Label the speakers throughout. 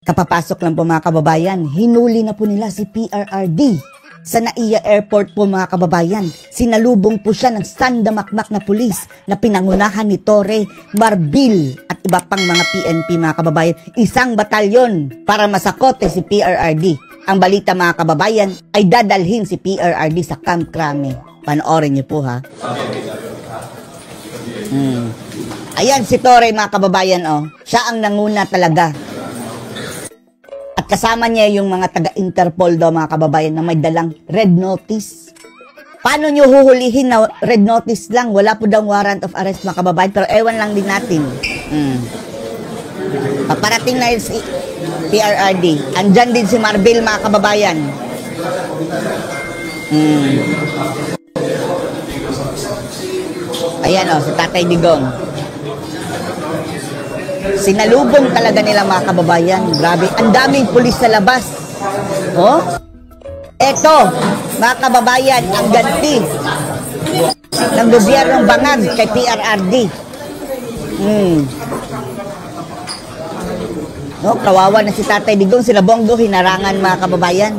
Speaker 1: Kapapasok lang po mga kababayan, hinuli na po nila si PRRD sa NAIA Airport po mga kababayan. Sinalubong po siya ng sandamakmak na pulis na pinangunahan ni Torre Marbil at iba pang mga PNP mga kababayan. Isang batalyon para masakote si PRRD. Ang balita mga kababayan ay dadalhin si PRRD sa Camp Crame. Panoorin niyo po ha. Ayan si Torre mga kababayan oh. Siya ang nanguna talaga. At kasama niya yung mga taga-Interpol daw mga kababayan na may dalang red notice. Paano nyo huhulihin na red notice lang? Wala po daw warrant of arrest mga kababayan. Pero ewan lang din natin. Paparating na si PRRD. Andyan din si Marbil mga kababayan. Ayan o, si Tatay Digong. Sinalubong talaga nila mga kababayan. Grabe, ang daming pulis sa labas. Oh? Eto, mga kababayan, ang ganti ng gobyernong Bangag kay PRRD. No, kawawa na si Tatay Digong, sila Bongo, hinarangan mga kababayan.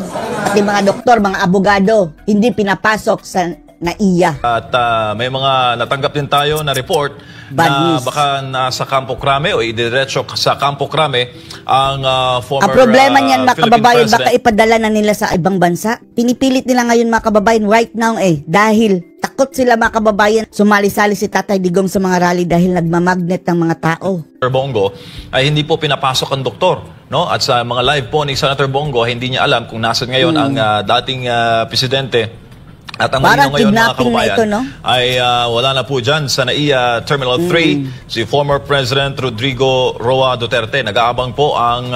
Speaker 1: Pati mga doktor, mga abogado, hindi pinapasok sa NAIA. At
Speaker 2: may mga natanggap din tayo na report na baka nasa Campo Crame o idiretso sa Campo Crame ang former
Speaker 1: problema niyan mga kababayan, baka ipadala na nila sa ibang bansa. Pinipilit nila ngayon mga kababayan right now dahil takot sila mga kababayan. Sumali-sali si Tatay Digong sa mga rally dahil nagmamagnet ng mga tao.
Speaker 2: Senator Bongo ay hindi po pinapasok ang doktor. No? At sa mga live po ni Senator Bongo, hindi niya alam kung nasan ngayon ang dating presidente. At ang malinaw ngayon mga kababayan ito, no? Ay wala na po dyan sa NAIA Terminal 3 si former President Rodrigo Roa Duterte. Nag-aabang po ang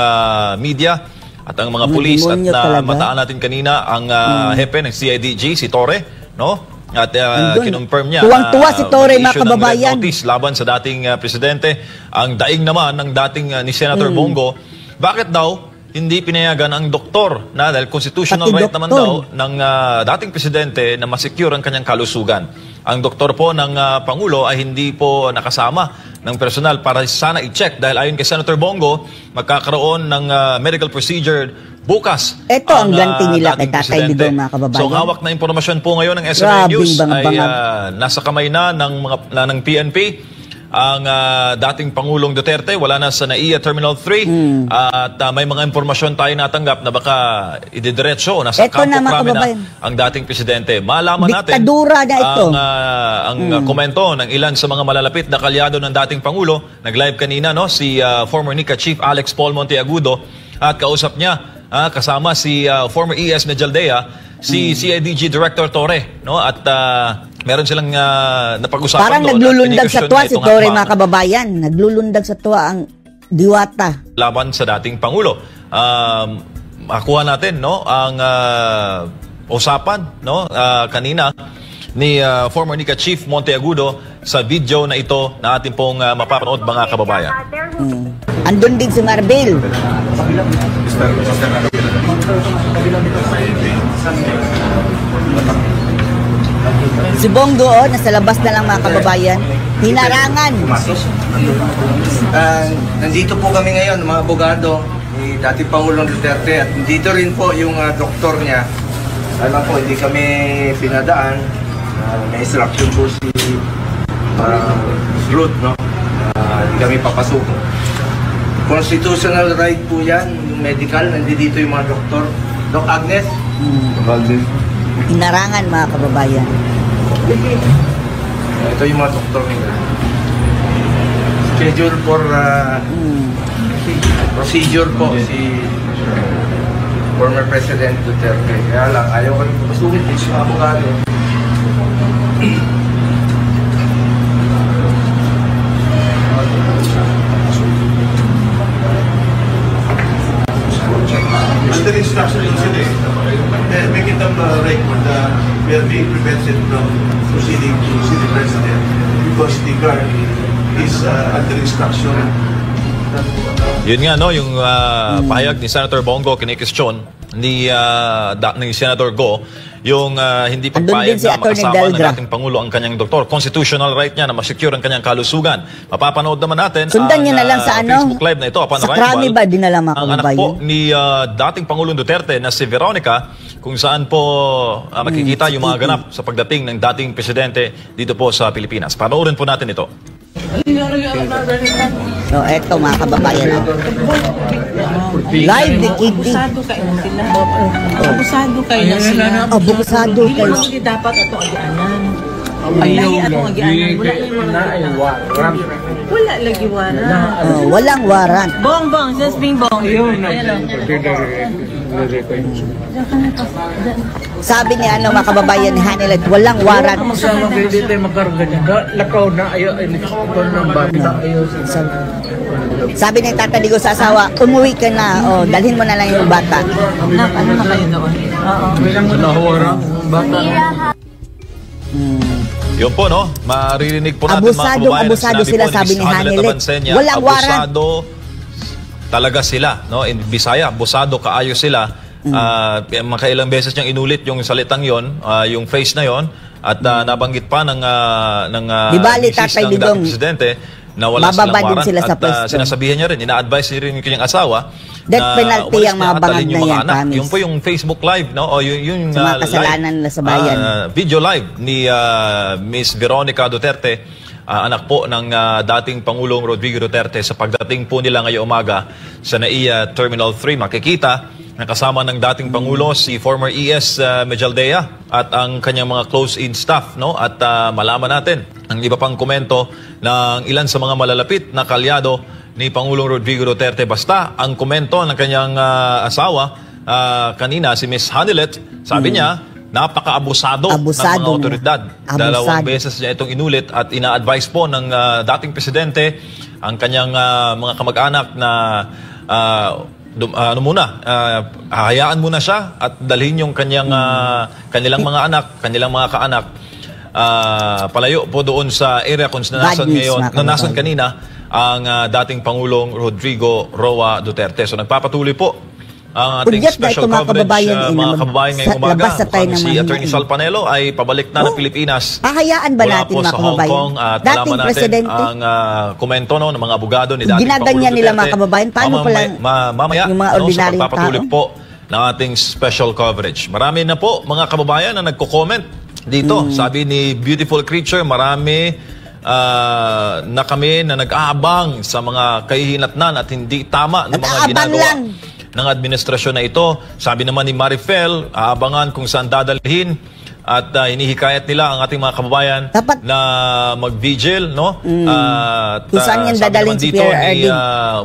Speaker 2: media at ang mga pulis at mataan natin kanina ang hepe ng CIDG, si Torre, no? At kinonfirm niya
Speaker 1: tuwang-tuwa si Torre mga kababayan.
Speaker 2: Notice laban sa dating presidente. Ang daing naman ng dating ni Senator Bongo, bakit daw hindi pinayagan ang doktor na dahil constitutional right naman daw ng dating presidente na masecure ang kanyang kalusugan. Ang doktor po ng Pangulo ay hindi po nakasama ng personal para sana i-check dahil ayon kay Senator Bongo, magkakaroon ng medical procedure bukas.
Speaker 1: Ito ang ganti nila kay Tatay Digong mga kababayan.
Speaker 2: So hawak na impormasyon po ngayon ng SMN News ay nasa kamay na ng PNP. Ang dating Pangulong Duterte wala na sa NAIA Terminal 3 at may mga impormasyon tayo natanggap na baka ididiretso o nasa Campo Crame na ang dating presidente. Malaman natin ang komento ng ilan sa mga malalapit na kalyado ng dating Pangulo. Nag-live kanina no, si former NICA Chief Alex Paul Monteagudo at kausap niya kasama si former ES Medialdea, si CIDG Director Torre, no? At meron silang napag-usapan
Speaker 1: parang
Speaker 2: doon.
Speaker 1: Naglulundag sa tuwa si Torre mga kababayan. Naglulundag sa tuwa ang diwata.
Speaker 2: Laban sa dating Pangulo. Makuha natin no, ang usapan no, kanina ni former NICA Chief Monteagudo sa video na ito na ating pong mapapanood mga kababayan.
Speaker 1: Andun din si Marbil. Si Bongo nasa labas na lang mga kababayan. Hinarangan.
Speaker 3: Nandito po kami ngayon mga abogado ni dating Pangulong Duterte at dito rin po yung doktor niya. Alam po, hindi kami pinadaan. May instruction po si Ruth, no? Hindi kami papasok. Constitutional right po yan, yung medical, nandito yung mga doktor. Doc Agnes?
Speaker 1: Hinarangan mga kababayan.
Speaker 3: Ito yung mga doktor nila. Schedule for procedure po si former President Duterte. Kaya lang, ayaw ko rin pasukin din si abogado.
Speaker 4: Under instruction incident, making them record we are being prevented from proceeding to see the President because the guard is under instruction.
Speaker 2: Yun nga no, yung pahayag ni Senator Bongo kinikestyon ni Senator Go yung hindi
Speaker 1: Andun
Speaker 2: pagpayag
Speaker 1: din si
Speaker 2: na
Speaker 1: Attorney
Speaker 2: makasama ng
Speaker 1: Delgra.
Speaker 2: dating Pangulo ang kanyang doktor. Constitutional right niya na ma-secure ang kanyang kalusugan. Mapapanood naman natin
Speaker 1: Sundan niyo na lang sa
Speaker 2: Facebook Live na ito upon
Speaker 1: sa
Speaker 2: arrival.
Speaker 1: Krami ba dinala mga
Speaker 2: Ang anak
Speaker 1: kababayan?
Speaker 2: po ni dating Pangulong Duterte na si Veronica, kung saan po makikita yung mga ganap sa pagdating ng dating presidente dito po sa Pilipinas. Panoorin po natin ito.
Speaker 1: So, eto mga kababayan. Live ni Kitty.
Speaker 5: Abusado kayo na sila. Abusado kayo na sila.
Speaker 1: Abusado kayo.
Speaker 5: Hindi dapat atong agianan. Lahi atong agianan. Wala lagi waran.
Speaker 1: Walang warrant.
Speaker 5: Bong, just being bong.
Speaker 1: Sabi ni mga kababayan ni Hanilet, walang warrant.
Speaker 6: Sama kayo dito ay magkaroon ganyan. Lakaw na, ayaw, ay nagkakaroon ng bata, ayaw.
Speaker 1: Sabi ni Tata Digo sa asawa, umuwi ka na, dalhin mo na lang yung bata.
Speaker 5: Ano na kayo doon? Oo.
Speaker 6: Nahuwarang bata.
Speaker 2: Yun po, no? Maririnig po natin mga kababayan.
Speaker 1: Abusado sila, sabi ni Hanilet.
Speaker 2: Walang
Speaker 1: Walang warrant.
Speaker 2: Abusado talaga sila, no? In Bisaya, abusado kaayo sila. Makailang beses niyang inulit yung salitang yon, yung phrase na yon, at nabanggit pa ng
Speaker 1: Di bali,
Speaker 2: misis
Speaker 1: Tatay
Speaker 2: ng
Speaker 1: Digong,
Speaker 2: dating presidente na wala silang
Speaker 1: bababa din
Speaker 2: warrant.
Speaker 1: sila sa
Speaker 2: At
Speaker 1: pwesto.
Speaker 2: sinasabihan niya rin, ina-advise niya rin yung kanyang asawa
Speaker 1: Death penalty ang mga bangag na yan, promise.
Speaker 2: Yun po yung Facebook Live, no? O yung
Speaker 1: Sa mga kasalanan nila sa bayan.
Speaker 2: Video live ni Miss Veronica Duterte, anak po ng dating Pangulong Rodrigo Duterte. Sa pagdating po nila ngayong umaga sa NAIA Terminal 3, makikita na kasama ng dating Pangulo si former ES Mejaldea at ang kanyang mga close-in staff, no? At malaman natin ang iba pang komento ng ilan sa mga malalapit na kalyado ni Pangulong Rodrigo Duterte. Basta ang komento ng kanyang asawa kanina, si Miss Hanilet, sabi niya, napaka-abusado ng mga otoridad. Dalawang beses niya itong inulit at ina-advise po ng dating presidente ang kanyang mga kamag-anak na hayaan muna siya at dalhin yung kanilang mga anak, kanilang mga kaanak palayo po doon sa area kung nasan kanina ang dating Pangulong Rodrigo Roa Duterte. So nagpapatuloy po ang ating special coverage, mga kababayan ngayong umaga. Si Attorney Sal Panelo ay pabalik na ng Pilipinas.
Speaker 1: Hahayaan ba natin mga
Speaker 2: sa Hong
Speaker 1: kababayan?
Speaker 2: Kong at
Speaker 1: Dating
Speaker 2: malaman natin
Speaker 1: presidente.
Speaker 2: ang komento ng mga abogado ni dating
Speaker 1: Ginaganyan
Speaker 2: Pangulong
Speaker 1: nila
Speaker 2: Duterte.
Speaker 1: mga kababayan. Paano pala
Speaker 2: mamaya
Speaker 1: yung mga
Speaker 2: sa
Speaker 1: ordinaryong
Speaker 2: pagpapatuloy
Speaker 1: tao?
Speaker 2: po ng ating special coverage. Marami na po mga kababayan na nagko-comment dito. Sabi ni Beautiful Creature, marami na kami na nag-aabang sa mga kahihinatnan at hindi tama ng mga ginagawa ng administrasyon na ito. Sabi naman ni Marifel, aabangan kung saan dadalhin at hinihikayat nila ang ating mga kababayan na mag-vigil, no?
Speaker 1: Kung saan yan dadalhin si PRRD?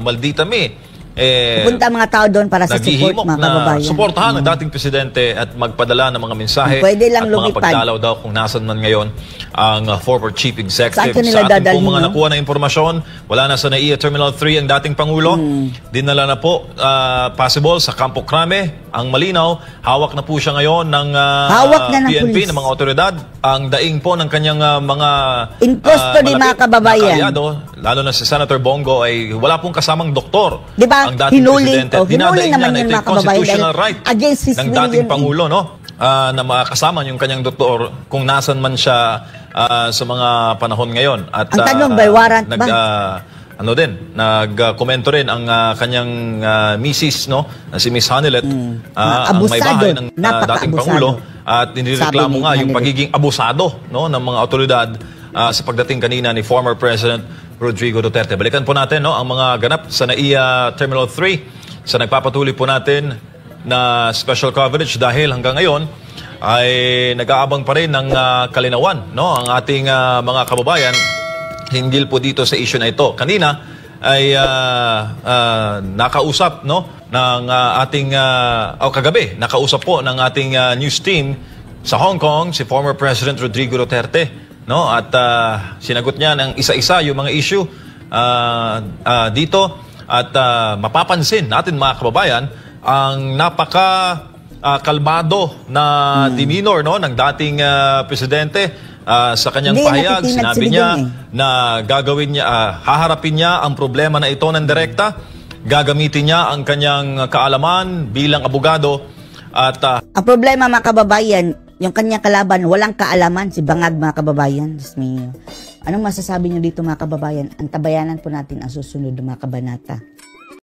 Speaker 2: Maldita Mi.
Speaker 1: Pupunta mga tao doon para sa support mga kababayan.
Speaker 2: Suportahan ng dating presidente at magpadala ng mga mensahe
Speaker 1: pwede lang
Speaker 2: at mga
Speaker 1: lumipad.
Speaker 2: pagdalaw daw kung nasan man ngayon ang former chief executive.
Speaker 1: Sa
Speaker 2: ating
Speaker 1: dadalhin,
Speaker 2: mga
Speaker 1: no?
Speaker 2: nakuha na impormasyon, wala na sa NAIA Terminal 3 ang dating Pangulo. Dinala na po possible sa Campo Crame. Ang malinaw, hawak na po siya ngayon ng PNP, ng mga otoridad. Ang daing po ng kanyang mga
Speaker 1: in custody mga kababayan.
Speaker 2: Lalo na si Senator Bongo ay wala pong kasamang doktor.
Speaker 1: Diba?
Speaker 2: Ang dating presidente.
Speaker 1: Hinuli naman yun mga kababayan.
Speaker 2: Constitutional right
Speaker 1: against his
Speaker 2: ng
Speaker 1: will
Speaker 2: dating Pangulo, no? Na makasama yung kanyang doktor kung nasan man siya sa mga panahon ngayon. At,
Speaker 1: ang tanong ba, warrant ba?
Speaker 2: Nag-komento rin ang kanyang misis, no? Si Miss Hanilet, ang may bahay ng dating Pangulo. At nireklamo nga yung pagiging abusado, no, ng mga otoridad sa pagdating kanina ni former President Rodrigo Duterte. Balikan po natin, no, ang mga ganap sa NAIA Terminal 3 sa nagpapatuloy po natin na special coverage dahil hanggang ngayon ay nag-aabang pa rin ng kalinawan, no, ang ating mga kababayan hinggil po dito sa issue na ito. Kanina ay nakausap, no, ng ating kagabi nakausap po ng ating news team sa Hong Kong si former President Rodrigo Duterte, no, at sinagot niya ng isa-isa yung mga issue dito at mapapansin natin mga kababayan ang napaka kalmado na demeanor, no, ng dating presidente. Sa kanyang pahayag, sinabi niya na gagawin niya, haharapin niya ang problema na ito ng direkta, gagamitin niya ang kanyang kaalaman bilang abogado at
Speaker 1: ang problema mga kababayan, Yung kanyang kalaban, walang kaalaman, si Bangag, mga kababayan. Diyos mio. Anong masasabi nyo dito, mga kababayan? Antabayanan po natin ang susunod, mga kabanata.